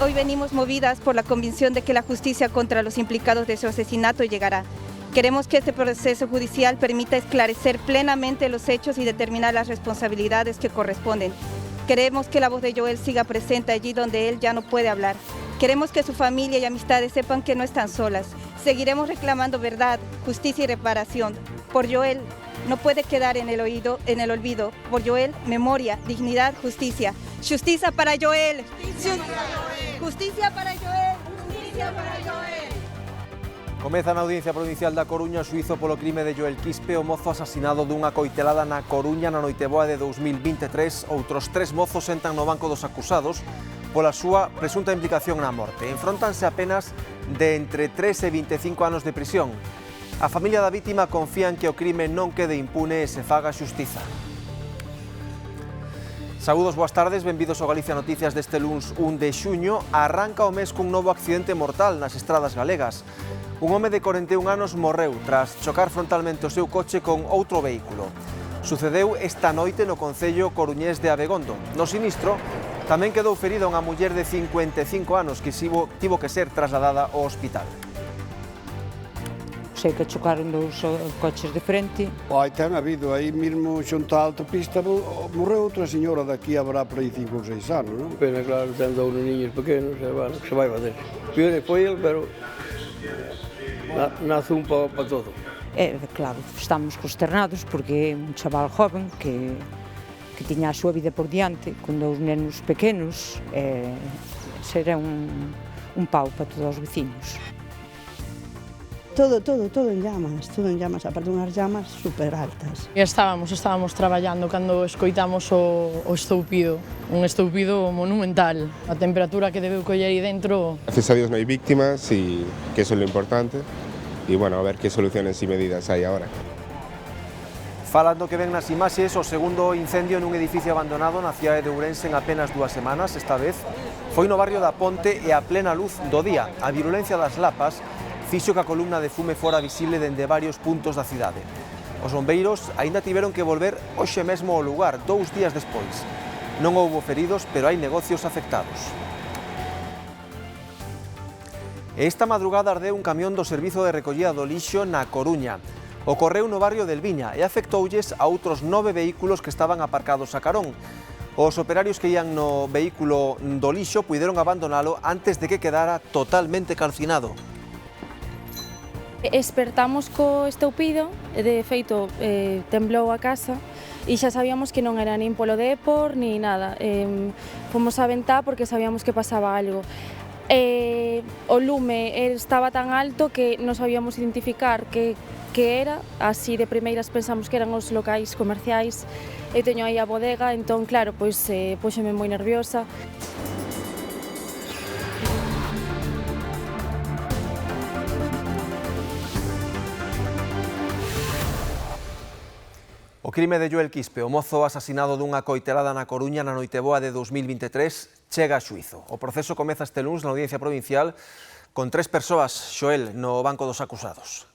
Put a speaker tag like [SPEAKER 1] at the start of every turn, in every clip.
[SPEAKER 1] Hoy venimos movidas por la convicción de que la justicia contra los implicados de su asesinato llegará. Queremos que este proceso judicial permita esclarecer plenamente los hechos y determinar las responsabilidades que corresponden. Queremos que la voz de Joel siga presente allí donde él ya no puede hablar. Queremos que su familia y amistades sepan que no están solas. Seguiremos reclamando verdad, justicia y reparación. Por Joel no puede quedar en el olvido. Por Joel, memoria, dignidad, justicia. Justicia para Joel. Justicia para Joel. Justicia para Joel.
[SPEAKER 2] Comeza na Audiencia Provincial da Coruña o xuízo polo crime de Joel Quispe, o mozo asasinado dunha coitelada na Coruña na noiteboa de 2023. Outros 3 mozos sentan no banco dos acusados pola súa presunta implicación na morte. Enfróntanse apenas de entre 3 e 25 anos de prisión. A familia da vítima confía en que o crime non quede impune e se faga xustiza. Saúdos, boas tardes, benvidos ao Galicia Noticias deste luns 1 de xuño. Arranca o mes cun novo accidente mortal nas estradas galegas. Un home de 41 anos morreu tras chocar frontalmente o seu coche con outro vehículo. Sucedeu esta noite no concello coruñés de Abegondo. No sinistro tamén quedou ferida unha muller de 55 anos que tivo que ser trasladada ao hospital.
[SPEAKER 3] Sei que chocaron 2 coches de frente.
[SPEAKER 4] Aí ten habido, aí mesmo xunto á autopista, morreu outra señora daqui, habrá por aí 5 ou 6 anos, non?
[SPEAKER 5] Pena, claro, ten 2 niños pequenos, que se vai fazer. Pior foi ele, pero nace un para todo.
[SPEAKER 3] Claro, estamos consternados porque é un chaval joven que tiña a súa vida por diante, con 2 nenos pequenos, será un pau para todos os vecinos.
[SPEAKER 6] Todo en llamas, aparte unhas llamas super altas.
[SPEAKER 7] Estábamos traballando cando escoitamos o estoupido, un estoupido monumental. A temperatura que debeu coller aí dentro.
[SPEAKER 8] Gracias a Dios no hai víctimas y que eso é lo importante. Y bueno, a ver qué soluciones y medidas hay ahora.
[SPEAKER 2] Falando que ven nas imaxes, o segundo incendio nun edificio abandonado na cidade de Ourense en apenas 2 semanas, esta vez foi no barrio da Ponte e a plena luz do día. A virulencia das lapas fixo que a columna de fume fora visible dende varios puntos da cidade. Os bombeiros aínda tiveron que volver hoxe mesmo ao lugar, 2 días despois. Non houbo feridos, pero hai negocios afectados. Esta madrugada ardeu un camión do Servizo de Recollida do Lixo na Coruña. Ocorreu no barrio del Viña e afectoulles a outros 9 vehículos que estaban aparcados a carón. Os operarios que ían no vehículo do lixo puideron abandonalo antes de que quedara totalmente calcinado.
[SPEAKER 9] Espertamos co estoupido, de feito temblou a casa e xa sabíamos que non era nin polo depor ni nada. Fomos a aventar porque sabíamos que pasaba algo. O lume estaba tan alto que non sabíamos identificar que era, así de primeiras pensamos que eran os locais comerciais. Eu teño aí a bodega, entón claro, pois puxeme moi nerviosa.
[SPEAKER 2] O crime de Joel Quispe, o mozo asasinado dunha coitelada na Coruña na noiteboa de 2023, chega a xuízo. O proceso comeza este luns na Audiencia Provincial con 3 persoas, Xoel, no banco dos acusados.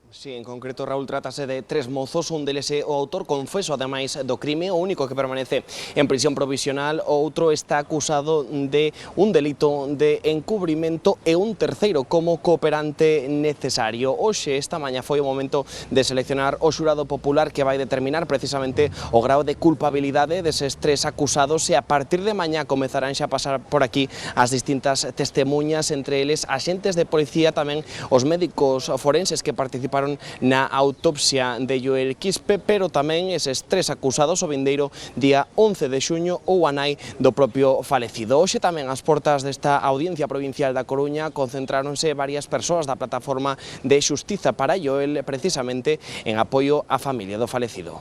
[SPEAKER 10] Sí, en concreto, Raúl, trátase de 3 mozos, un deles é o autor confeso, ademais do crime, o único que permanece en prisión provisional, o outro está acusado de un delito de encubrimento e un terceiro como cooperante necesario. Hoxe, esta mañá, foi o momento de seleccionar o xurado popular que vai determinar precisamente o grao de culpabilidade deses 3 acusados e a partir de mañá comezarán xa a pasar por aquí as distintas testemunhas, entre eles axentes de policía, tamén os médicos forenses que participaron na autopsia de Joel Quispe, pero tamén eses 3 acusados o vindeiro día 11 de xuño ou a nai do propio falecido. Hoxe tamén ás portas desta Audiencia Provincial da Coruña concentráronse varias persoas da plataforma de Xustiza para Joel, precisamente en apoio á familia do falecido.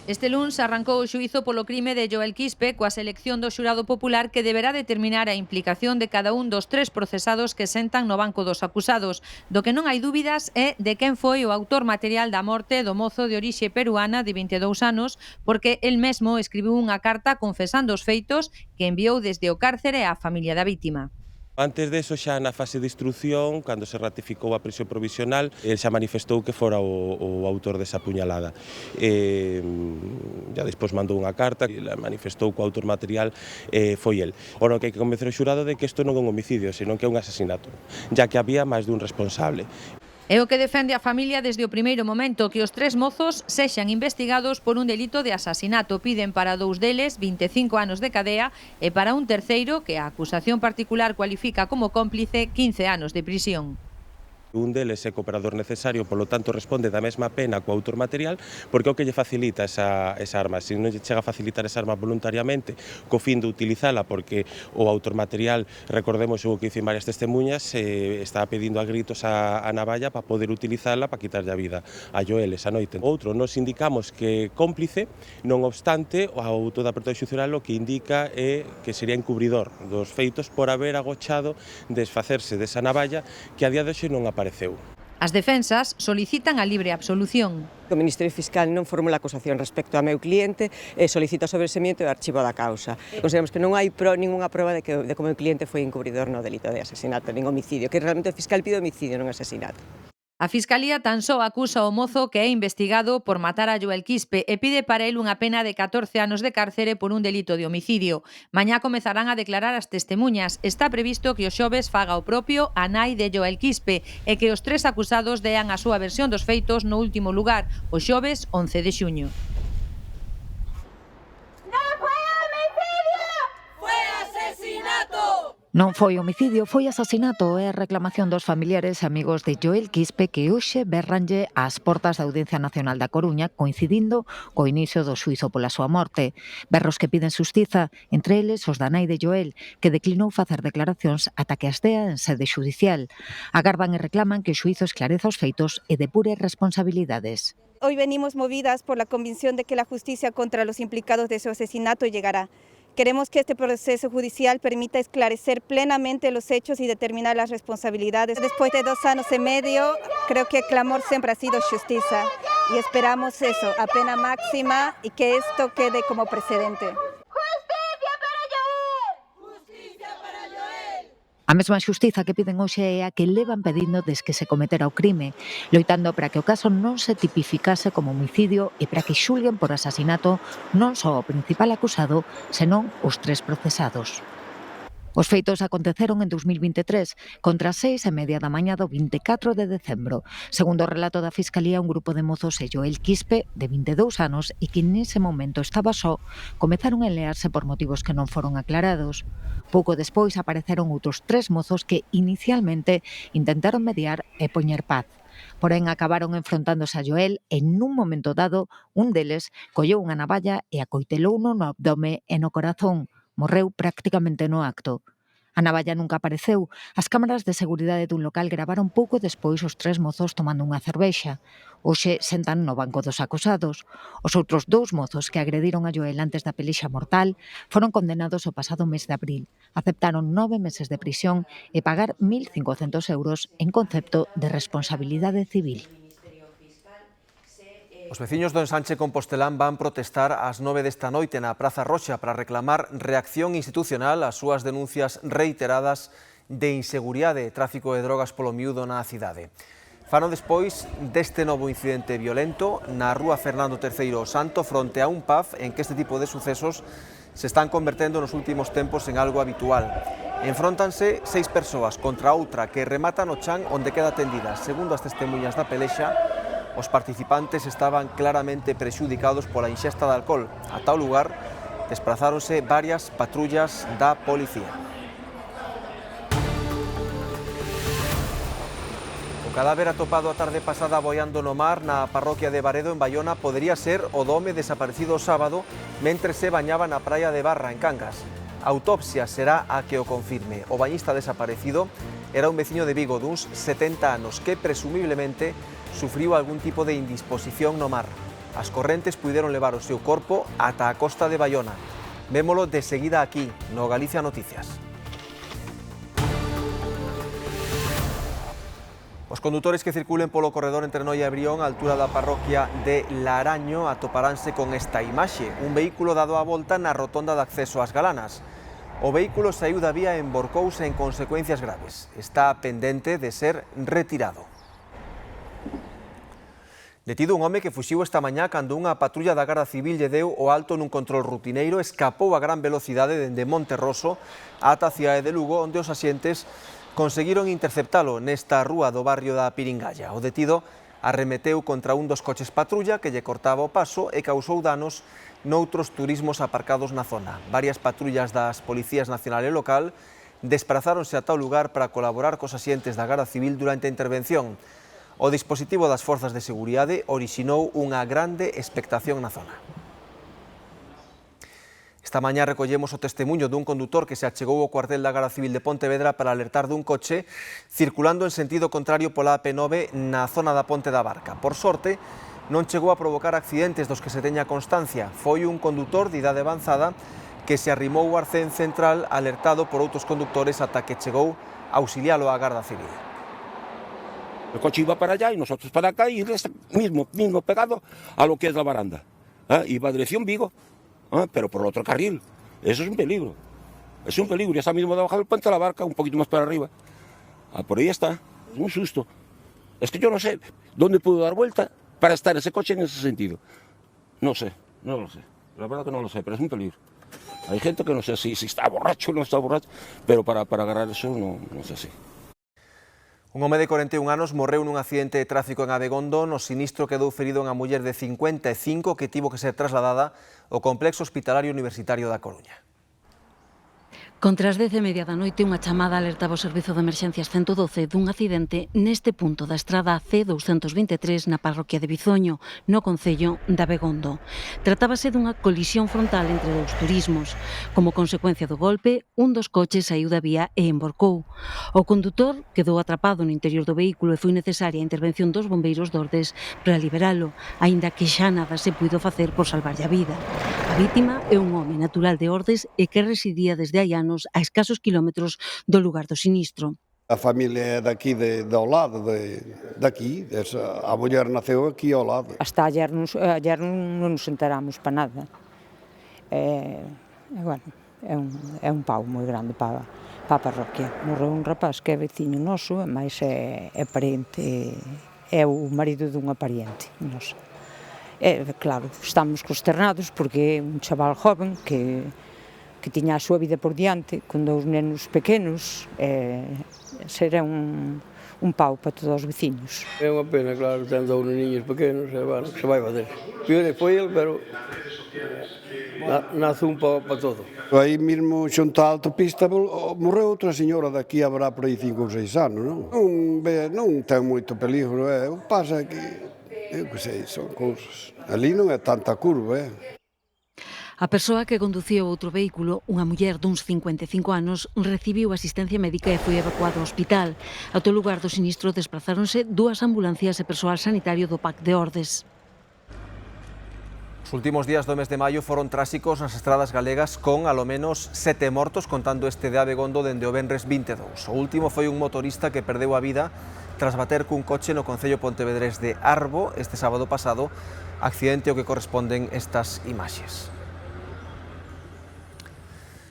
[SPEAKER 11] Este luns arrancou o xuízo polo crime de Joel Quispe coa selección do xurado popular que deberá determinar a implicación de cada un dos 3 procesados que sentan no banco dos acusados. Do que non hai dúbidas é de quen foi o autor material da morte do mozo de orixe peruana de 22 anos, porque el mesmo escribiu unha carta confesando os feitos que enviou desde o cárcere á familia da vítima.
[SPEAKER 12] Antes deso, xa na fase de instrucción, cando se ratificou a prisión provisional, el xa manifestou que fora o autor desa puñalada. Ya despois mandou unha carta que manifestou que o autor material foi el. Ora, que hai que convencer o xurado de que isto non é un homicidio, senón que é un asasinato, ya que había máis dun responsable.
[SPEAKER 11] É o que defende a familia desde o primeiro momento, que os 3 mozos sexan investigados por un delito de asasinato. Piden para 2 deles 25 anos de cadea e para un terceiro, que a acusación particular cualifica como cómplice, 15 anos de prisión.
[SPEAKER 12] Un deles é cooperador necesario, polo tanto responde da mesma pena co autor material, porque é o que lle facilita esa arma. Se non lle chega a facilitar esa arma voluntariamente, co fin de utilizala, porque o autor material, recordemos o que dicen varias testemunhas, estaba pedindo a gritos a navalla para poder utilizala para quitarlle a vida a Joel esa noite. Outro, nos indicamos que cómplice, non obstante, o auto da apertura xudicial o que indica é que sería encubridor dos feitos por haber agochado desfacerse desa navalla que a día de hoxe non apareceu.
[SPEAKER 11] As defensas solicitan a libre absolución.
[SPEAKER 13] O Ministerio Fiscal non formula acusación respecto ao meu cliente e solicita o sobresemento e o archivo da causa. Consideramos que non hai ningunha proba de que o meu cliente foi encubridor no delito de asesinato, nin homicidio, que realmente o fiscal pide homicidio, non asesinato.
[SPEAKER 11] A Fiscalía tan só acusa o mozo que é investigado por matar a Joel Quispe e pide para el unha pena de 14 anos de cárcere por un delito de homicidio. Mañá comezarán a declarar as testemuñas. Está previsto que o xoves faga o propio a nai de Joel Quispe e que os 3 acusados dean a súa versión dos feitos no último lugar, o xoves 11 de xuño.
[SPEAKER 14] Non foi homicidio, foi asasinato e reclamación dos familiares e amigos de Joel Quispe que hoxe berranlle ás portas da Audiencia Nacional da Coruña coincidindo co inicio do xuízo pola súa morte. Berros que piden xustiza, entre eles os da nai de Joel, que declinou facer declaracións ata que as dea en sede xudicial. Agardan e reclaman que o xuízo esclareza os feitos e depure responsabilidades.
[SPEAKER 1] Hoy venimos movidas por la convicción de que la justicia contra los implicados de su asesinato llegará. Queremos que este proceso judicial permita esclarecer plenamente los hechos y determinar las responsabilidades. Después de 2 años y medio, creo que el clamor siempre ha sido justicia y esperamos eso, a pena máxima y que esto quede como precedente.
[SPEAKER 14] A mesma xustiza que piden hoxe é a que levan pedindo desde que se cometera o crime, loitando para que o caso non se tipificase como homicidio e para que xulguen por asasinato non só o principal acusado, senón os 3 procesados. Os feitos aconteceron en 2023, contra as 6:30 da mañá do 24 de decembro. Segundo o relato da Fiscalía, un grupo de mozos e Joel Quispe, de 22 anos, e que nese momento estaba só, comezaron a enlearse por motivos que non foron aclarados. Pouco despois apareceron outros 3 mozos que inicialmente intentaron mediar e poñer paz. Porén, acabaron enfrontándose a Joel e nun momento dado, un deles colleu unha navalla e acoitelouno no abdome e no corazón. Morreu prácticamente no acto. A navalla nunca apareceu. As cámaras de seguridade dun local gravaron pouco despois os 3 mozos tomando unha cervexa. Hoxe sentan no banco dos acusados. Os outros 2 mozos que agrediron a Joel antes da pelixa mortal foron condenados o pasado mes de abril. Aceptaron 9 meses de prisión e pagar 1.500 euros en concepto de responsabilidade civil.
[SPEAKER 2] Os veciños do Ensanche Compostelán van protestar ás 9 desta noite na Praza Roxa para reclamar reacción institucional ás súas denuncias reiteradas de inseguridade e tráfico de drogas polo miúdo na cidade. Fano despois deste novo incidente violento na rúa Fernando III Santo fronte a un pub en que este tipo de sucesos se están convertendo nos últimos tempos en algo habitual. Enfróntanse 6 persoas contra outra que remata no chan onde queda atendida. Segundo as testemunhas da pelexa, os participantes estaban claramente prexudicados pola inxesta de alcohol. A tal lugar desplazáronse varias patrullas da policía. O cadáver atopado a tarde pasada boiando no mar na parroquia de Baredo, en Baiona, podería ser o do home desaparecido o sábado mentre se bañaba na praia de Barra, en Cangas. A autopsia será a que o confirme. O bañista desaparecido era un veciño de Vigo duns 70 anos que presumiblemente sufriu algún tipo de indisposición no mar. As correntes puideron levar o seu corpo ata a costa de Baiona. Vémolo de seguida aquí, no Galicia Noticias. Os condutores que circulen polo corredor entre Noia e Brión, á altura da parroquia de Laraño, atoparánse con esta imaxe, un vehículo dado a volta na rotonda de acceso ás Galanas. O vehículo saíu da vía e emborcouse en consecuencias graves. Está pendente de ser retirado. Detido un home que fuxiu esta mañá cando unha patrulla da Garda Civil lle deu o alto nun control rutineiro, escapou a gran velocidade dende Monterroso ata a cidade de Lugo, onde os axentes conseguiron interceptalo nesta rúa do barrio da Piringalla. O detido arremeteu contra un dos coches patrulla que lle cortaba o paso e causou danos noutros turismos aparcados na zona. Varias patrullas das Policías Nacional e Local desprazáronse ata o lugar para colaborar cos axentes da Garda Civil durante a intervención. O dispositivo das forzas de seguridade orixinou unha grande expectación na zona. Esta mañá recollemos o testemuño dun condutor que se achegou ao cuartel da Garda Civil de Pontevedra para alertar dun coche circulando en sentido contrario pola AP9 na zona da Ponte da Barca. Por sorte, non chegou a provocar accidentes dos que se teña constancia. Foi un condutor de idade avanzada que se arrimou ao arcén central alertado por outros conductores ata que chegou a auxilialo á Garda Civil.
[SPEAKER 15] El coche iba para allá y nosotros para acá y mismo pegado a lo que es la baranda. Iba a dirección Vigo, pero por el otro carril. Eso es un peligro. Es un peligro. Ya está mismo debajo del puente de la Barca, un poquito más para arriba. Por ahí está. Es un susto. Es que yo no sé dónde pudo dar vuelta para estar ese coche en ese sentido. No sé, no lo sé. La verdad que no lo sé, pero es un peligro. Hay gente que no sé si está borracho o no está borracho, pero para agarrar eso no sé si.
[SPEAKER 2] Un home de 41 anos morreu nun accidente de tráfico en Abegondo. No sinistro quedou ferido unha muller de 55 que tivo que ser trasladada ao complexo hospitalario universitario da Coruña.
[SPEAKER 16] Contra as 10:30 da noite, unha chamada alertaba o Servizo de Emerxencias 112 dun accidente neste punto da estrada C223 na parroquia de Bizoño, no concello de Abegondo. Tratábase dunha colisión frontal entre dous turismos. Como consecuencia do golpe, un dos coches saíu da vía e emborcou. O condutor quedou atrapado no interior do vehículo e foi necesaria a intervención dos bombeiros de Ordes para liberalo, aínda que xa nada se puido facer por salvarlle a vida. A vítima é un home natural de Ordes e que residía desde hai anos a escasos kilómetros do lugar do sinistro.
[SPEAKER 4] A familia é daqui ao lado, daqui, a muller naceu aquí ao lado.
[SPEAKER 3] Hasta ayer non nos enteramos para nada. Bueno, é un pau moi grande para a parroquia. Morreu un rapaz que é veciño noso, mais é pariente, é o marido dunha pariente nosa. Claro, estamos consternados porque é un chaval joven que tiña a súa vida por diante, con dous nenos pequenos, será un pau para todos os veciños.
[SPEAKER 5] É unha pena, claro, ten dous niños pequenos, que se vai fazer. Pior foi ele, pero nace un pau para todo.
[SPEAKER 4] Aí mesmo xunto á autopista morreu outra señora daqui habrá por aí 5 ou 6 anos, non? Non ten moito peligro, o que pasa é que, eu que sei, son cousas. Ali non é tanta curva,
[SPEAKER 16] A persoa que conducía o outro vehículo, unha muller duns 55 anos, recibiu asistencia médica e foi evacuado ao hospital. Ao teu lugar do sinistro desprazáronse 2 ambulancias e persoal sanitario do PAC de Ordes.
[SPEAKER 2] Os últimos días do mes de maio foron trásicos nas estradas galegas con alo menos 7 mortos, contando este de Abegondo dende o venres 22. O último foi un motorista que perdeu a vida tras bater cun coche no concello pontevedrés de Arbo este sábado pasado, accidente ao que corresponden estas imaxes.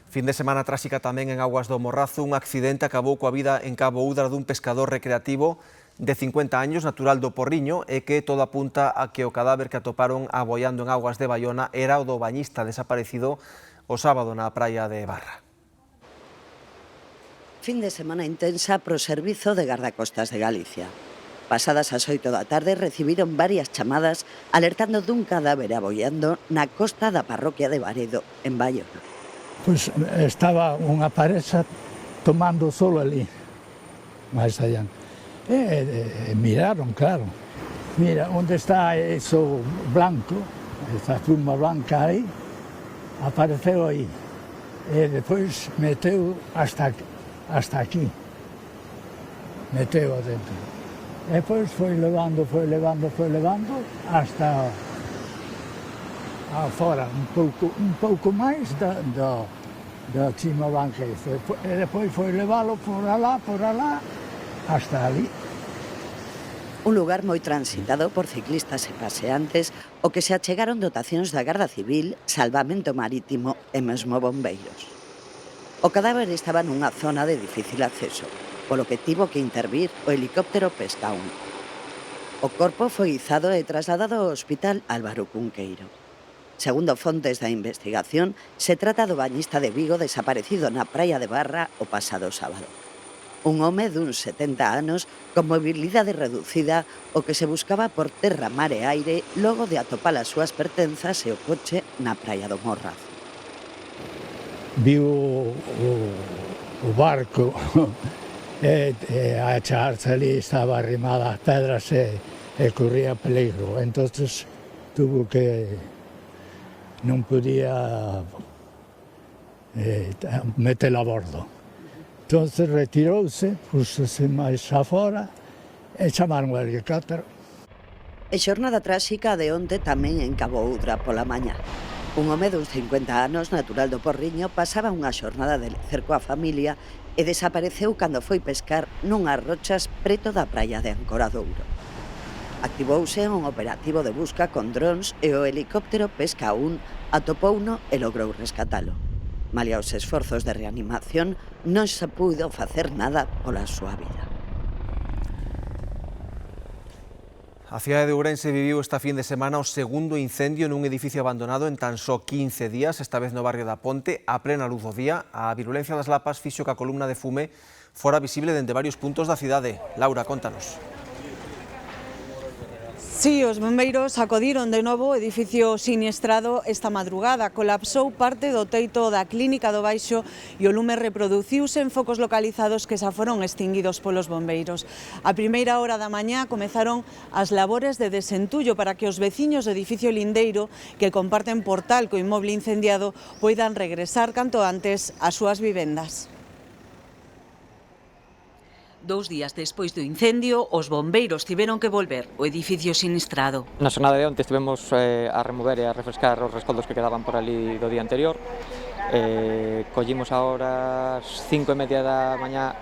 [SPEAKER 2] Fin de semana tráxica tamén en Augas do Morrazo. Un accidente acabou coa vida en Cabo Údra dun pescador recreativo de 50 años, natural do Porriño, e que todo apunta a que o cadáver que atoparon aboiando en Augas de Baiona era o do bañista desaparecido o sábado na praia de Barra.
[SPEAKER 17] Fin de semana intensa pro Servizo de Gardacostas de Galicia. Pasadas as 8 da tarde recibiron varias chamadas alertando dun cadáver aboiando na costa da parroquia de Baredo, en Baiona.
[SPEAKER 18] Pois estaba unha parexa tomando solo ali, máis allá. Miraron, claro. Mira, onde está eso blanco, esa pluma blanca aí, apareceu aí. E depois meteu hasta aquí. Meteu adentro. E depois foi levando, hasta fora, un pouco máis da cima blanca. E depois foi leválo por alá, hasta ali.
[SPEAKER 17] Un lugar moi transitado por ciclistas e paseantes, o que se achegaron dotacións da Garda Civil, Salvamento Marítimo e mesmo bombeiros. O cadáver estaba nunha zona de difícil acceso, polo que tivo que intervir o helicóptero Pesca 1. O corpo foi izado e trasladado ao Hospital Álvaro Cunqueiro. Segundo fontes da investigación, se trata do bañista de Vigo desaparecido na praia de Barra o pasado sábado. Un home duns 70 anos con mobilidade reducida o que se buscaba por terra, mar e aire logo de atopar as súas pertenzas e o coche na praia do Morrazo.
[SPEAKER 18] Viu o barco e a charcha ali estaba arrimada ás pedras e corría peligro. Entonces tuvo que... non podía metela a bordo. Entonces retirouse, púsose máis afora e chamaron o helicóptero.
[SPEAKER 17] E xornada tráxica de onte tamén en Cabo Udra pola mañá. Un home duns 50 anos, natural do Porriño, pasaba unha xornada de lecer coa familia e desapareceu cando foi pescar nunhas rochas preto da praia de Ancoradouro. Activouse un operativo de busca con drons e o helicóptero Pesca 1 atopouno e logrou rescatalo. Malia os esforzos de reanimación, non se puido facer nada pola súa vida.
[SPEAKER 2] A cidade de Ourense viviu esta fin de semana o segundo incendio nun edificio abandonado en tan só 15 días, esta vez no barrio da Ponte, a plena luz do día. A virulencia das lapas fixo que a columna de fume fora visible dende varios puntos da cidade. Laura, contanos.
[SPEAKER 19] Sí, os bombeiros acodiron de novo o edificio siniestrado esta madrugada. Colapsou parte do teito da Clínica do Baixo e o lume reproduciuse en focos localizados que xa foron extinguidos polos bombeiros. A primeira hora da mañá comezaron as labores de desentullo para que os veciños do edificio lindeiro, que comparten portal co inmoble incendiado, poidan regresar canto antes ás súas vivendas.
[SPEAKER 20] 2 días despois do incendio, os bombeiros tiveron que volver ao edificio sinistrado.
[SPEAKER 21] Na xornada de onte estivemos a remover e a refrescar os rescoldos que quedaban por ali do día anterior. Collimos ahora as 5:30 da mañá,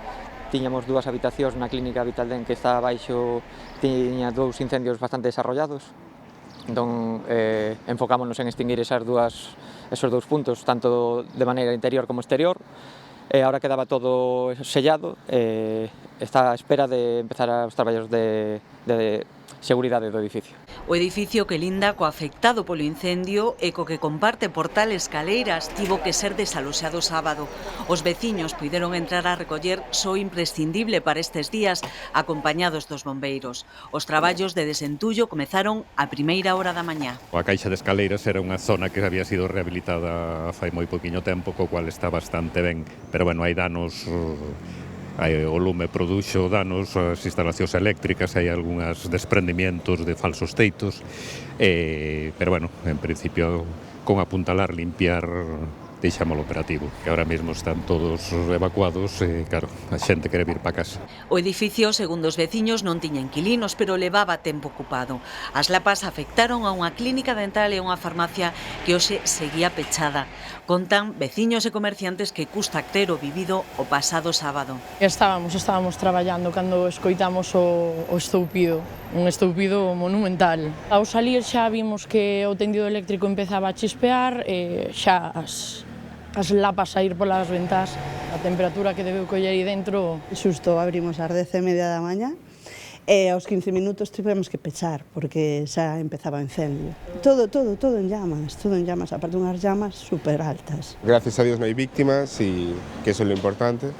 [SPEAKER 21] tiñamos 2 habitacións na clínica Vitaldén que está abaixo, tiña 2 incendios bastante desarrollados. Entón, enfocámonos en extinguir esos 2 puntos, tanto de maneira interior como exterior. Ahora quedaba todo sellado, está a espera de empezar os traballos de seguridade do edificio.
[SPEAKER 20] O edificio que linda co afectado polo incendio e co que comparte portal e escaleiras tivo que ser desaloxado sábado. Os veciños puideron entrar a recoller só imprescindible para estes días, acompañados dos bombeiros. Os traballos de desentullo comezaron a primeira hora da mañá.
[SPEAKER 22] A caixa de escaleiras era unha zona que había sido rehabilitada fai moi poquinho tempo, co cual está bastante ben, pero bueno, hai danos. O lume produxo danos ás instalacións eléctricas, hai algúns desprendimientos de falsos teitos, pero bueno, en principio, con apuntalar, limpiar, deixámolo operativo, que ahora mesmo están todos evacuados e, claro, a xente quere vir para casa.
[SPEAKER 20] O edificio, segundo os veciños, non tiña inquilinos, pero levaba tempo ocupado. As lapas afectaron a unha clínica dental e a unha farmacia que hoxe seguía pechada. Contan veciños e comerciantes que custa crer o vivido o pasado sábado.
[SPEAKER 7] Estábamos traballando cando escoitamos o estoupido, un estoupido monumental. Ao salir xa vimos que o tendido eléctrico empezaba a chispear e xa as lapas a ir polas ventás, a temperatura que debeu coller aí dentro.
[SPEAKER 6] Xusto abrimos ás 10:30 da mañá e aos 15 minutos tivemos que pechar porque xa empezaba o incendio. Todo en llamas, aparte unhas llamas super altas.
[SPEAKER 8] Gracias a Dios no hai víctimas e que eso é lo importante.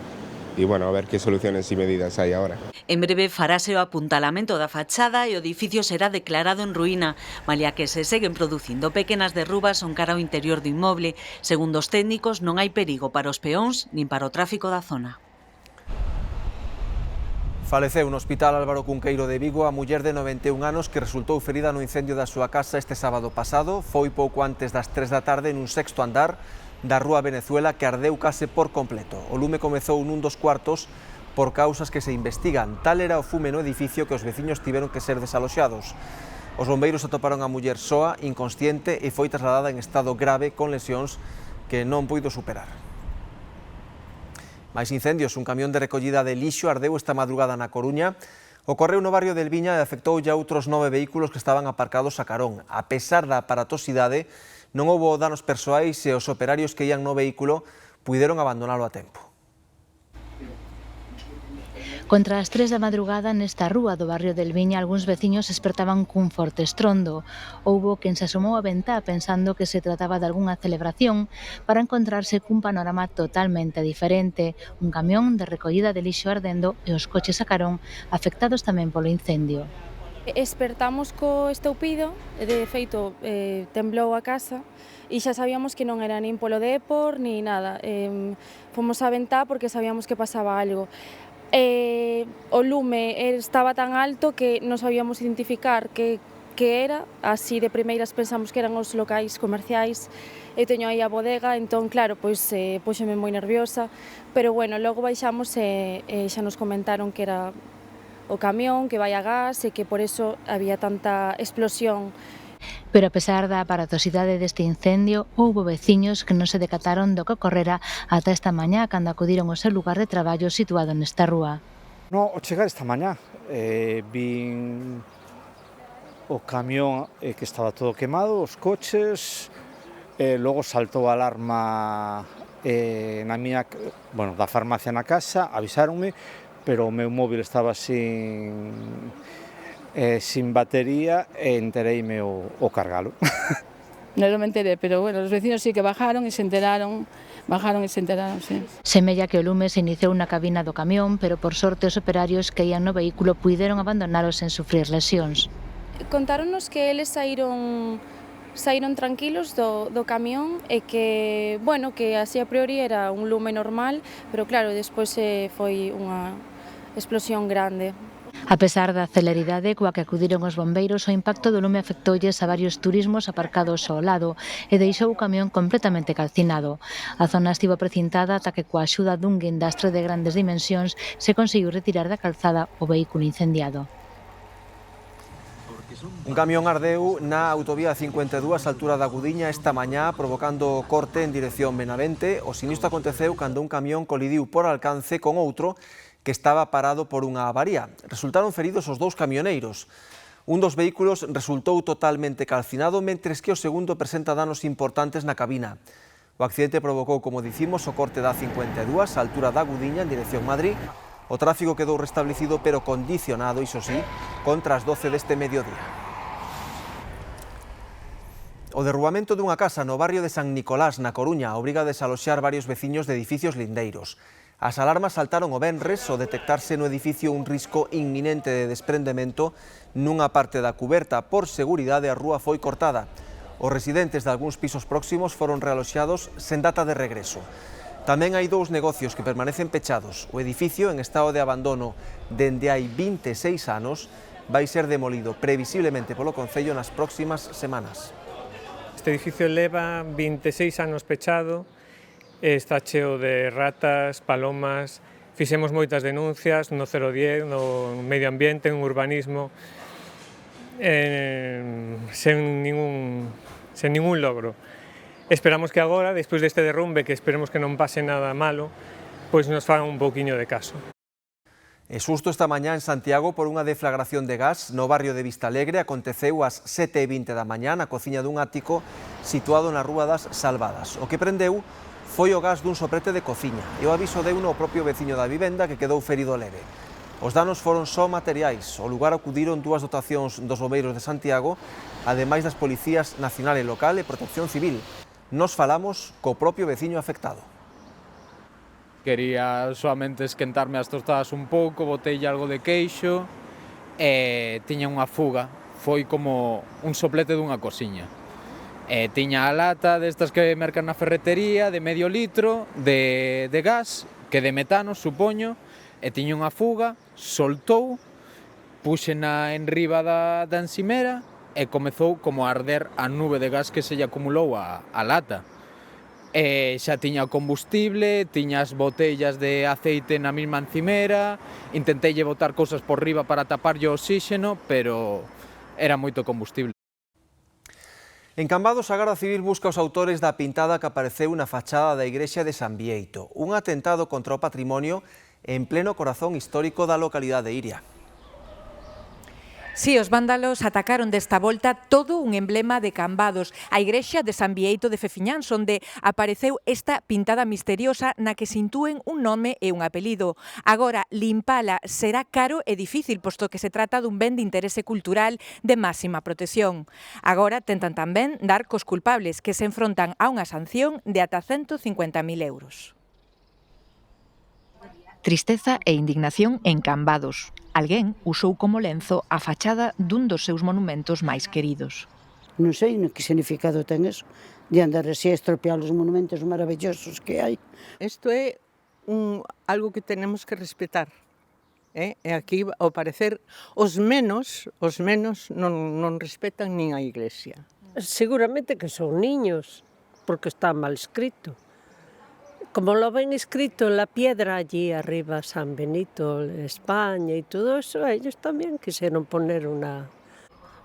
[SPEAKER 8] E, bueno, a ver que soluciones e medidas hai agora.
[SPEAKER 20] En breve farase o apuntalamento da fachada e o edificio será declarado en ruína, malia que se seguen producindo pequenas derrubas son cara ao interior do inmoble. Segundo os técnicos, non hai perigo para os peóns nin para o tráfico da zona.
[SPEAKER 2] Faleceu no Hospital Álvaro Cunqueiro de Vigo a muller de 91 anos que resultou ferida no incendio da súa casa este sábado pasado. Foi pouco antes das 3 da tarde nun 6º andar da Rúa Venezuela que ardeu case por completo. O lume comezou nun dos cuartos por causas que se investigan. Tal era o fume no edificio que os veciños tiveron que ser desaloxados. Os bombeiros atoparon a muller soa, inconsciente e foi trasladada en estado grave con lesións que non puido superar. Mais incendios, un camión de recollida de lixo ardeu esta madrugada na Coruña. Ocorreu no barrio del Viña e afectoulle a outros 9 vehículos que estaban aparcados a carón. A pesar da aparatosidade, non houbo danos persoais e os operarios que ían no vehículo puideron abandonalo a tempo.
[SPEAKER 14] Contra as 3 da madrugada nesta rúa do barrio del Viña algúns veciños despertaban cun forte estrondo. Houbo quen se asomou á ventá pensando que se trataba de algunha celebración para encontrarse cun panorama totalmente diferente. Un camión de recollida de lixo ardendo e os coches a carón afectados tamén polo incendio.
[SPEAKER 9] Espertamos co estoupido, de feito temblou a casa e xa sabíamos que non era nin polo depor ni nada. Fomos á ventá porque sabíamos que pasaba algo. O lume estaba tan alto que non sabíamos identificar que era, así de primeiras pensamos que eran os locais comerciais. Eu teño aí a bodega, entón claro, pois puxeme moi nerviosa, pero bueno, logo baixamos e xa nos comentaron que era o camión que vai a gas e que por eso había tanta explosión.
[SPEAKER 14] Pero a pesar da aparatosidade deste incendio, houbo veciños que non se decataron do que ocorrera ata esta mañá cando acudiron ao seu lugar de traballo situado nesta rúa.
[SPEAKER 10] No, ao chegar esta mañá vin o camión que estaba todo quemado, os coches, logo saltou a alarma na miña, da farmacia na casa, avisáronme, pero o meu móvil estaba sin batería e entereime o cargalo.
[SPEAKER 7] Non me enteré, pero bueno, os vecinos sí que bajaron e se enteraron, sí.
[SPEAKER 14] Semella que o lume se iniciou na cabina do camión, pero por sorte os operarios que ían no vehículo puideron abandonalos sen sufrir lesións.
[SPEAKER 9] Contáronnos que eles saíron tranquilos do camión e que, bueno, que así a priori era un lume normal, pero claro, despois foi unha explosión grande.
[SPEAKER 14] A pesar da celeridade coa que acudiron os bombeiros, o impacto do lume afectoulles a varios turismos aparcados ao lado e deixou o camión completamente calcinado. A zona estivo precintada ata que coa axuda dun guindastre de grandes dimensións se conseguiu retirar da calzada o vehículo incendiado.
[SPEAKER 2] Un camión ardeu na autovía 52 á altura da Gudiña esta mañá, provocando corte en dirección Benavente. O sinistro aconteceu cando un camión colidiu por alcance con outro que estaba parado por unha avaría. Resultaron feridos os 2 camioneiros. Un dos vehículos resultou totalmente calcinado, mentres que o segundo presenta danos importantes na cabina. O accidente provocou, como dicimos, o corte da 52 á altura da Gudiña en dirección Madrid. O tráfico quedou restablecido, pero condicionado, iso sí, contra as 12 deste mediodía. O derrubamento dunha casa no barrio de San Nicolás, na Coruña, obriga a desaloxar varios veciños de edificios lindeiros. As alarmas saltaron o venres ao detectarse no edificio un risco inminente de desprendemento nunha parte da cuberta. Por seguridade, a rúa foi cortada. Os residentes de algúns pisos próximos foron realoxados sen data de regreso. Tamén hai 2 negocios que permanecen pechados. O edificio, en estado de abandono dende hai 26 anos, vai ser demolido previsiblemente polo Concello nas próximas semanas.
[SPEAKER 23] Este edificio leva 26 anos pechado, está cheo de ratas, palomas, fixemos moitas denuncias no 010, no medio ambiente, en urbanismo, sen ningún logro. Esperamos que agora, despois deste derrumbe, que esperemos que non pase nada malo, pois nos fagan un pouquiño de caso.
[SPEAKER 2] E susto esta mañá en Santiago por unha deflagración de gas no barrio de Vistalegre. Aconteceu ás 7:20 da mañá na cociña dun ático situado na Rúa das Salvadas. O que prendeu foi o gas dun soprete de cociña e o aviso deuno o propio veciño da vivenda, que quedou ferido leve. Os danos foron só materiais. Ao lugar acudiron 2 dotacións dos bombeiros de Santiago, ademais das policías nacional e local e protección civil. Nos falamos co propio veciño afectado.
[SPEAKER 24] Quería solamente esquentarme as tostadas un pouco, botei algo de queixo e tiña unha fuga. Foi como un soplete dunha cosiña. Tiña a lata destas que mercan na ferretería de medio litro de gas, que de metano, supoño, e tiña unha fuga, soltou, puxena en riba da encimera e comezou como a arder a nube de gas que se lle acumulou a lata. E xa tiña combustible, tiña as botellas de aceite na mesma encimera, intentei botar cousas por riba para taparlle o oxíxeno, pero era moito combustible.
[SPEAKER 2] En Cambados, a Garda Civil busca os autores da pintada que apareceu na fachada da igrexa de San Bieito, un atentado contra o patrimonio en pleno corazón histórico da localidade de Iria.
[SPEAKER 1] Si, os vándalos atacaron desta volta todo un emblema de Cambados, a igrexa de San Bieito de Fefiñáns, onde apareceu esta pintada misteriosa na que se intúen un nome e un apelido. Agora, limpala será caro e difícil, posto que se trata dun ben de interese cultural de máxima protección. Agora tentan tamén dar cos culpables, que se enfrontan a unha sanción de ata 150.000 euros.
[SPEAKER 14] Tristeza e indignación en Cambados. Alguén usou como lenzo a fachada dun dos seus monumentos máis queridos.
[SPEAKER 11] Non sei que significado ten eso, de andar así a estropear os monumentos maravillosos que hai.
[SPEAKER 12] Isto é algo que tenemos que respetar. E aquí, ao parecer, os menos non respetan nin a Iglesia.
[SPEAKER 13] Seguramente que son niños, porque está mal escrito. Como lo ven escrito en la piedra allí arriba, San Benito, España y todo eso, ellos también quisieron poner una...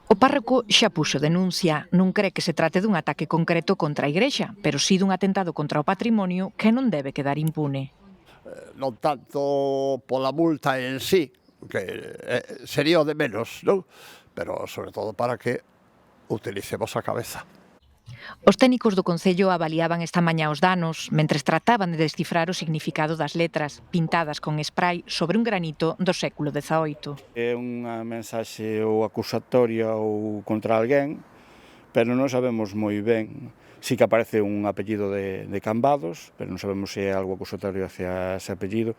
[SPEAKER 14] O párroco xa puxo denuncia, non cree que se trate dun ataque concreto contra a igrexa, pero sí dun atentado contra o patrimonio que non debe quedar impune.
[SPEAKER 25] Non tanto pola multa en sí, que sería o de menos, non? Pero sobre todo para que utilicemos a cabeza.
[SPEAKER 14] Os técnicos do Concello avaliaban esta mañá os danos, mentres trataban de descifrar o significado das letras, pintadas con spray sobre un granito do século XVIII.
[SPEAKER 26] É unha mensaxe ou acusatoria ou contra alguén, pero non sabemos moi ben. Sí que aparece un apellido de Cambados, pero non sabemos se é algo acusatorio hacia ese apellido.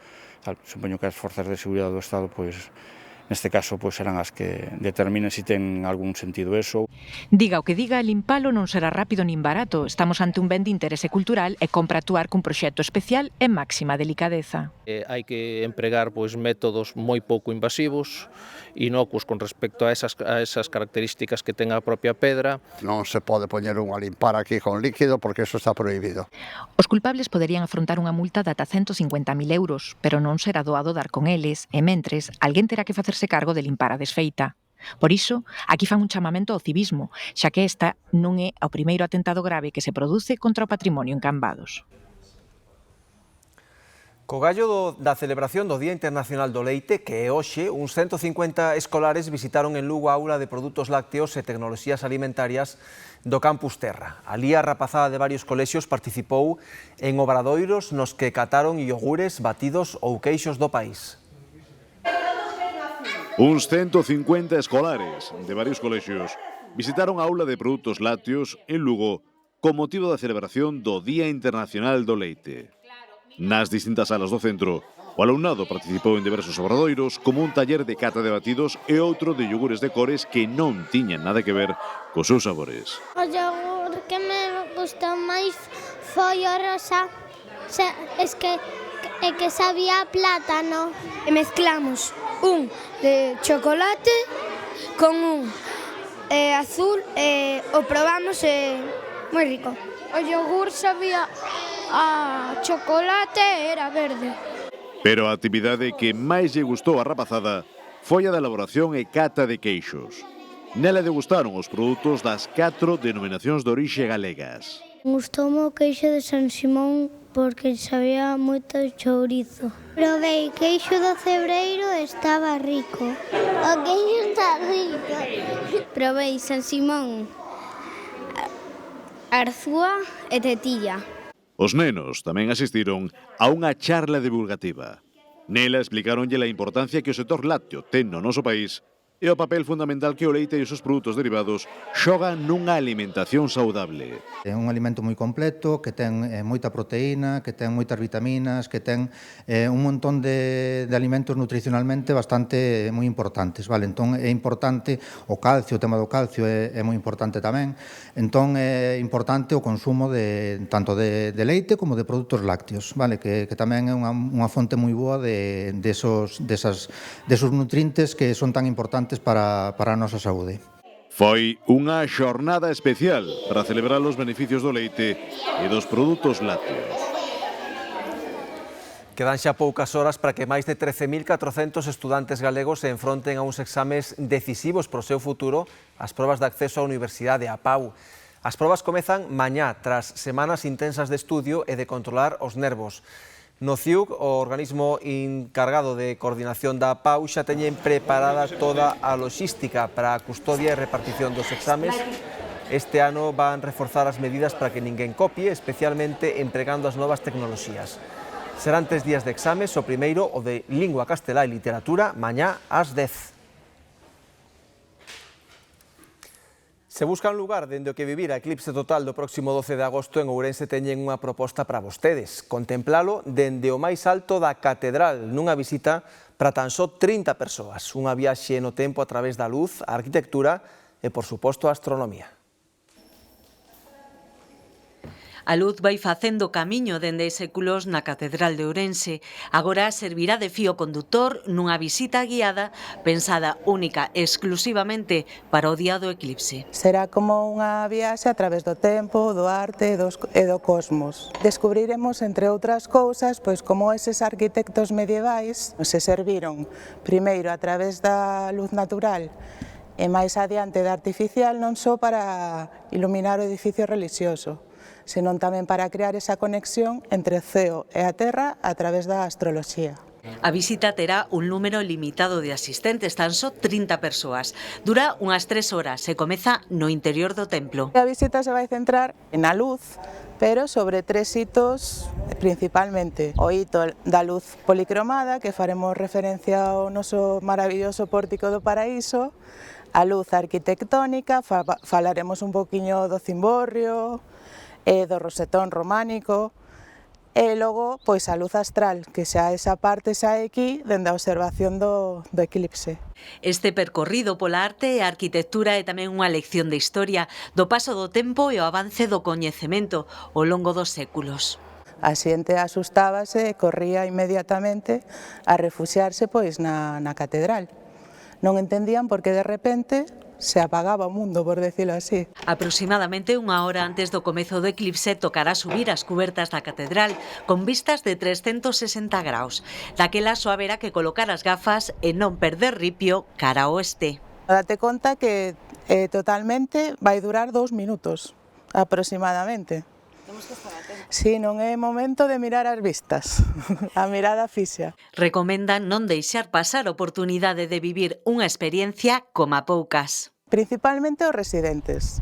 [SPEAKER 26] Supoño que as forzas de seguridade do Estado, pois, neste caso, serán as que determinen se ten algún sentido eso.
[SPEAKER 14] Diga o que diga, limpalo non será rápido nin barato. Estamos ante un ben de interese cultural e compra actuar cun proxecto especial e máxima delicadeza.
[SPEAKER 27] Hai que empregar métodos moi pouco invasivos, inocuos con respecto a esas características que ten a propia pedra.
[SPEAKER 25] Non se pode poñer unha limpar aquí con líquido porque eso está prohibido.
[SPEAKER 14] Os culpables poderían afrontar unha multa de ata 150.000 euros, pero non será doado dar con eles, e mentres, alguén terá que facerse cargo de limpar a desfeita. Por iso, aquí fan un chamamento ao civismo, xa que esta non é o primeiro atentado grave que se produce contra o patrimonio en Cambados.
[SPEAKER 2] Co gallo da celebración do Día Internacional do Leite, que é hoxe, uns 150 escolares visitaron en Lugo a aula de produtos lácteos e tecnoloxías alimentarias do Campus Terra. Alí a rapazada de varios colexios participou en obradoiros nos que cataron iogures, batidos ou queixos do país.
[SPEAKER 28] Uns 150 escolares de varios colexios visitaron a aula de produtos lácteos en Lugo con motivo da celebración do Día Internacional do Leite. Nas distintas salas do centro, o alumnado participou en diversos obradoiros como un taller de cata de batidos e outro de iogures de cores que non tiñan nada que ver cos seus sabores.
[SPEAKER 29] O yogur que me gustou máis foi o rosa, que sabía a plátano.
[SPEAKER 30] E mezclamos un de chocolate con un azul e o probamos moi rico.
[SPEAKER 29] O yogur sabía a chocolate e era verde.
[SPEAKER 28] Pero a actividade que máis lle gustou a rapazada foi a da elaboración e cata de queixos. Nela degustaron os produtos das 4 denominacións de orixe galegas.
[SPEAKER 29] Gustoume o queixo de San Simón porque sabía moito chourizo. Probei queixo do Cebreiro e estaba rico. O queixo está rico.
[SPEAKER 30] Probei San Simón, Arzúa e Tetilla.
[SPEAKER 28] Os nenos tamén asistiron a unha charla divulgativa. Nela explicaronlle a importancia que o sector lácteo ten no noso país e o papel fundamental que o leite e os seus produtos derivados xogan nunha alimentación saudable.
[SPEAKER 31] É un alimento moi completo, que ten moita proteína, que ten moitas vitaminas, que ten un montón de alimentos nutricionalmente bastante moi importantes, vale? Entón é importante o calcio, o tema do calcio é moi importante tamén. Entón é importante o consumo tanto de leite como de produtos lácteos, vale? Que tamén é unha fonte moi boa desos nutrientes que son tan importantes para a nosa saúde.
[SPEAKER 28] Foi unha xornada especial para celebrar os beneficios do leite e dos produtos lácteos.
[SPEAKER 2] Quedan xa poucas horas para que máis de 13.400 estudantes galegos se enfronten a uns exames decisivos para o seu futuro, as probas de acceso á Universidade a Pau. As probas comezan mañá, tras semanas intensas de estudio e de controlar os nervos. No CIUC, o organismo encargado de coordinación da PAU, xa teñen preparada toda a logística para a custodia e repartición dos exames. Este ano van reforzar as medidas para que ninguén copie, especialmente empregando as novas tecnoloxías. Serán 3 días de exames, o primeiro, o de Lingua Castelá e Literatura, mañá ás 10. Se busca un lugar dende o que vivir a eclipse total do próximo 12 de agosto, en Ourense teñen unha proposta para vostedes. Contemplalo dende o máis alto da catedral, nunha visita para tan só 30 persoas. Unha viaxe no tempo a través da luz, a arquitectura e, por suposto, a astronomía.
[SPEAKER 20] A luz vai facendo camiño dende hai séculos na Catedral de Ourense. Agora servirá de fío condutor nunha visita guiada pensada única e exclusivamente para o día do eclipse.
[SPEAKER 3] Será como unha viaxe a través do tempo, do arte e do cosmos. Descubriremos, entre outras cousas, pois como eses arquitectos medievais se serviron primeiro a través da luz natural e máis adiante da artificial, non só para iluminar o edificio relixioso, senón tamén para crear esa conexión entre o ceo e a terra a través da astroloxía.
[SPEAKER 20] A visita terá un número limitado de asistentes, tan só 30 persoas. Dura unhas 3 horas e comeza no interior do templo.
[SPEAKER 3] A visita se vai centrar na luz, pero sobre 3 hitos principalmente. O hito da luz policromada, que faremos referencia ao noso maravilloso pórtico do Paraíso, a luz arquitectónica, falaremos un poquinho do cimborrio, e do rosetón románico, e logo pois a luz astral, que xa esa parte xa é aquí dende a observación do eclipse.
[SPEAKER 20] Este percorrido pola arte e a arquitectura é tamén unha lección de historia, do paso do tempo e o avance do coñecemento ao longo dos séculos.
[SPEAKER 3] A xente asustábase e corría inmediatamente a refuxiarse pois na catedral. Non entendían por que de repente se apagaba o mundo, por decirlo así.
[SPEAKER 20] Aproximadamente unha hora antes do comezo do eclipse tocará subir as cubertas da catedral con vistas de 360 graus. Daquela só haberá que colocar as gafas e non perder ripio cara ao oeste.
[SPEAKER 3] Date conta que totalmente vai durar 2 minutos, aproximadamente. Si, non é momento de mirar as vistas, a mirada fixa.
[SPEAKER 20] Recomendan non deixar pasar a oportunidade de vivir unha experiencia como a poucas.
[SPEAKER 3] Principalmente os residentes,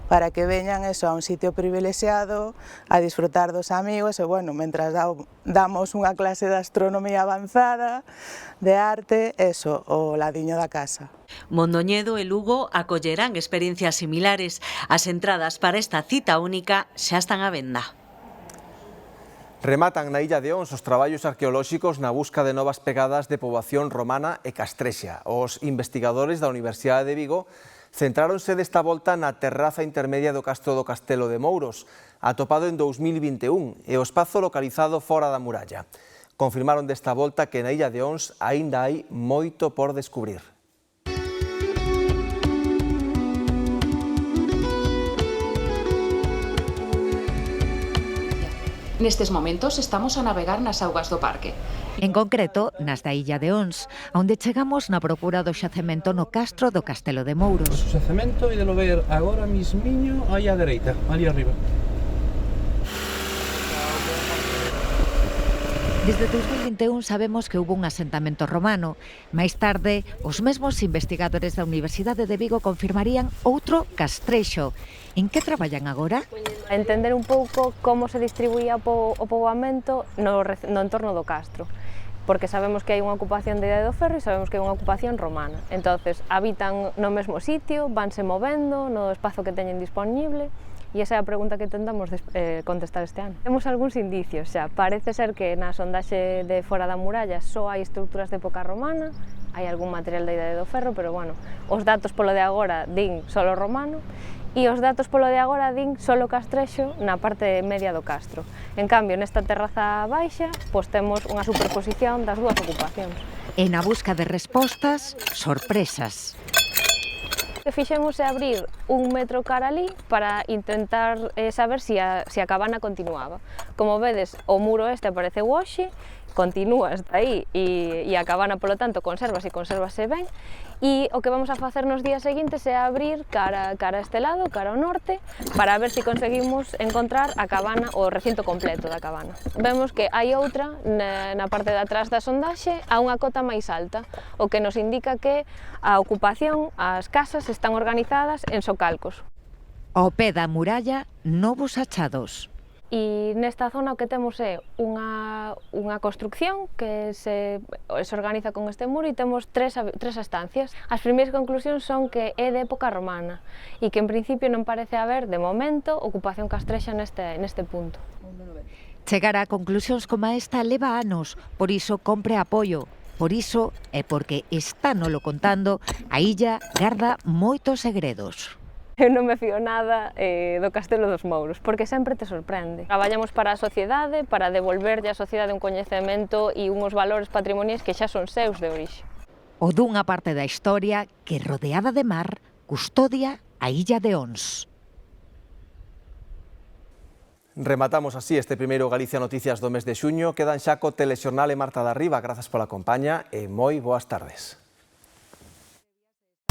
[SPEAKER 3] para que veñan eso a un sitio privilexiado, a disfrutar dos amigos e, bueno, mentras damos unha clase de astronomía avanzada, de arte, eso, o ladiño da casa.
[SPEAKER 20] Mondoñedo e Lugo acollerán experiencias similares. As entradas para esta cita única xa están á venda.
[SPEAKER 2] Rematan na Illa de Ons os traballos arqueolóxicos na busca de novas pegadas de poboación romana e castrexa. Os investigadores da Universidade de Vigo centráronse desta volta na terraza intermedia do Castro do Castelo de Mouros, atopado en 2021, e o espazo localizado fora da muralla. Confirmaron desta volta que na Illa de Ons aínda hai moito por descubrir.
[SPEAKER 4] Nestes momentos estamos a navegar nas augas do parque.
[SPEAKER 14] En concreto, nas da Illa de Ons, onde chegamos na procura do xacemento no Castro do Castelo de Mouros.
[SPEAKER 5] O xacemento é de lo ver agora mismiño aí á dereita, ali arriba.
[SPEAKER 14] Desde 2021 sabemos que houve un asentamento romano. Máis tarde, os mesmos investigadores da Universidade de Vigo confirmarían outro castrexo. En que traballan agora?
[SPEAKER 6] A entender un pouco como se distribuía o poboamento no entorno do castro, porque sabemos que hai unha ocupación de Idade do Ferro e sabemos que hai unha ocupación romana. Entonces, habitan no mesmo sitio, vanse movendo no espazo que teñen disponible, e esa é a pregunta que tentamos contestar este ano. Temos algúns indicios xa. Parece ser que na sondaxe de fora da muralla só hai estruturas de época romana, hai algún material da Idade do Ferro, pero bueno, os datos polo de agora din solo romano, e os datos polo de agora din solo castrexo na parte media do castro. En cambio, nesta terraza baixa, pois temos unha superposición das dúas ocupacións.
[SPEAKER 14] E na busca de respostas, sorpresas.
[SPEAKER 6] O que fixemos é abrir 1 metro cara ali para intentar saber se a cabana continuaba. Como vedes, o muro este apareceu hoxe continúa hasta aí e a cabana, polo tanto, consérvase ben, e o que vamos a facer nos días seguintes é abrir cara a este lado, cara ao norte, para ver se conseguimos encontrar a cabana, o recinto completo da cabana. Vemos que hai outra na parte de atrás da sondaxe a unha cota máis alta, o que nos indica que a ocupación, as casas están organizadas en socalcos.
[SPEAKER 14] Ao pé da muralla, novos achados.
[SPEAKER 6] E nesta zona o que temos é unha construcción que se organiza con este muro e temos tres estancias. As primeiras conclusións son que é de época romana e que en principio non parece haber, de momento, ocupación castrexa neste punto.
[SPEAKER 14] Chegar a conclusións como esta leva anos, por iso compre apoio. Por iso, e porque está nolo contando, a illa garda moitos segredos.
[SPEAKER 6] Eu non me fío nada do Castelo dos Mouros, porque sempre te sorprende. Traballamos para a sociedade, para devolverlle á sociedade un coñecemento e uns valores patrimoniais que xa son seus de orixe.
[SPEAKER 14] O dunha parte da historia que, rodeada de mar, custodia a illa de Ons.
[SPEAKER 2] Rematamos así este primeiro Galicia Noticias do mes de xuño. Quedan xa co Telexornal e Marta da Riba. Grazas pola compaña e moi boas tardes.